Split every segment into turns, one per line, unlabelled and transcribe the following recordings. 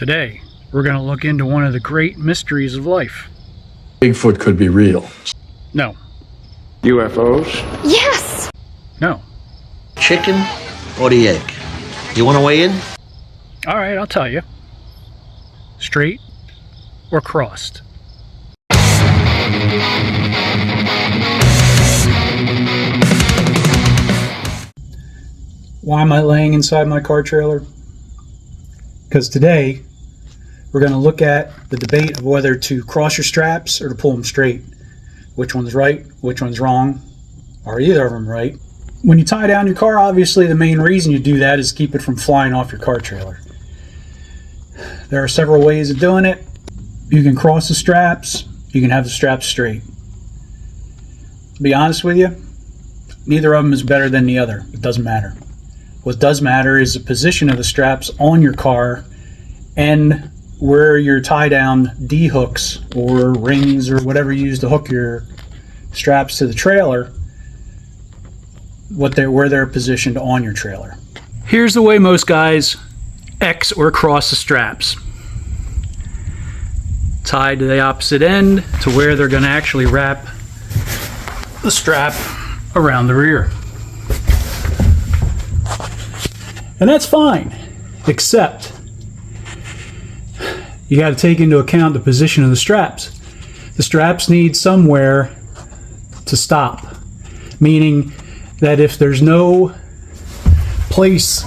Today, we're going to look into one of the great mysteries of life.
Bigfoot could be real.
No.
UFOs?
Yes!
No.
Chicken or the egg? You want to weigh in?
All right, I'll tell you. Straight or crossed? Why am I laying inside my car trailer? Because today we're going to look at the debate of whether to cross your straps or to pull them straight. Which one's right, which one's wrong, are either of them right? When you tie down your car, obviously the main reason you do that is to keep it from flying off your car trailer. There are several ways of doing it. You can cross the straps, you can have the straps straight. To be honest with you, neither of them is better than the other. It doesn't matter. What does matter is the position of the straps on your car and where your tie down D-hooks or rings or whatever you use to hook your straps to the trailer, where they're positioned on your trailer. Here's the way most guys X or cross the straps. Tied to the opposite end to where they're going to actually wrap the strap around the rear. And that's fine, except you got to take into account the position of the straps. The straps need somewhere to stop, meaning that if there's no place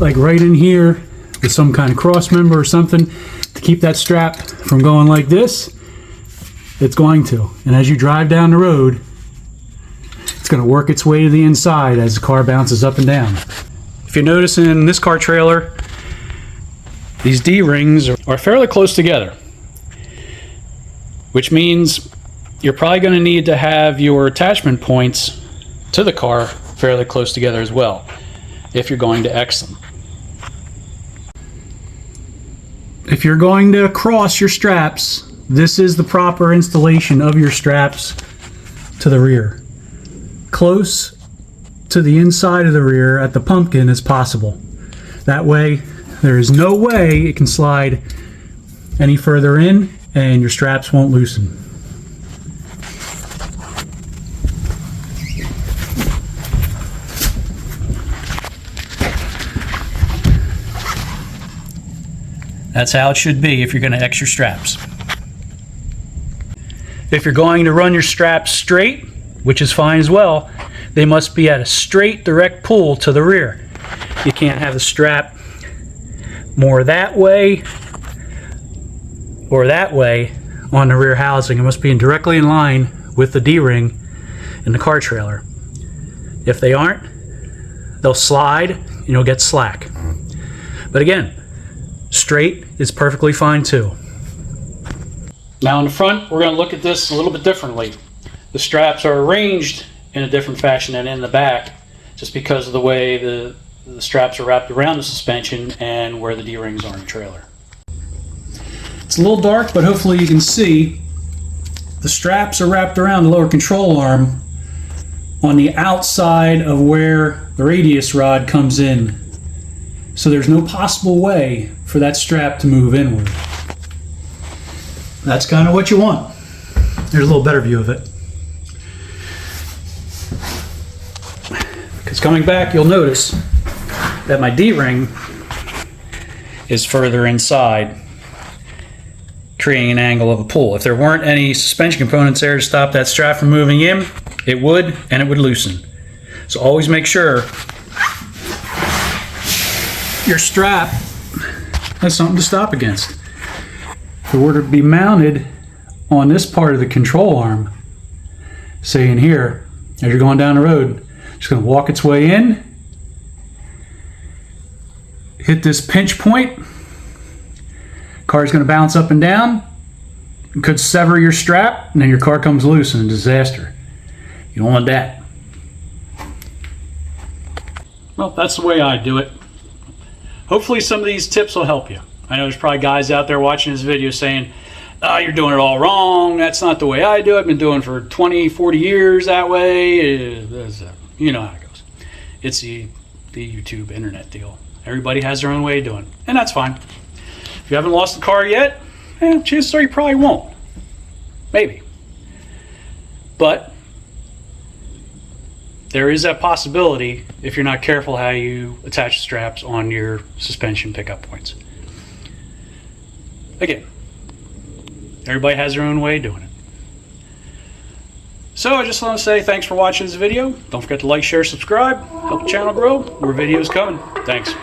like right in here with some kind of cross member or something to keep that strap from going like this, it's going to. And as you drive down the road, it's going to work its way to the inside as the car bounces up and down. If you notice in this car trailer, these D-rings are fairly close together, which means you're probably going to need to have your attachment points to the car fairly close together as well, if you're going to X them. If you're going to cross your straps, this is the proper installation of your straps to the rear. Close to the inside of the rear at the pumpkin as possible. That way, there is no way it can slide any further in and your straps won't loosen. That's how it should be if you're going to X your straps. If you're going to run your straps straight, which is fine as well, they must be at a straight direct pull to the rear. You can't have the strap more that way or that way on the rear housing. It must be directly in line with the D-ring in the car trailer. If they aren't, they'll slide and you'll get slack. But again, straight is perfectly fine too. Now in the front, we're going to look at this a little bit differently. The straps are arranged in a different fashion than in the back, just because of the way the straps are wrapped around the suspension and where the D-rings are in the trailer. It's a little dark, but hopefully you can see the straps are wrapped around the lower control arm on the outside of where the radius rod comes in. So there's no possible way for that strap to move inward. That's kind of what you want. There's a little better view of it. Because coming back, you'll notice that my D-ring is further inside, creating an angle of a pull. If there weren't any suspension components there to stop that strap from moving in, it would, and it would loosen. So always make sure your strap has something to stop against. If it were to be mounted on this part of the control arm, say in here, as you're going down the road, it's going to walk its way in, hit this pinch point, car's going to bounce up and down, it could sever your strap, and then your car comes loose in a disaster. You don't want that. Well, that's the way I do it. Hopefully some of these tips will help you. I know there's probably guys out there watching this video saying, oh, you're doing it all wrong, that's not the way I do it, I've been doing it for 20, 40 years that way. You know how it goes. It's the YouTube internet deal. Everybody has their own way of doing it, and that's fine. If you haven't lost the car yet, chances are you probably won't. Maybe. But there is that possibility if you're not careful how you attach the straps on your suspension pickup points. Again, everybody has their own way of doing it. So I just want to say thanks for watching this video. Don't forget to like, share, subscribe. Help the channel grow. More videos coming. Thanks.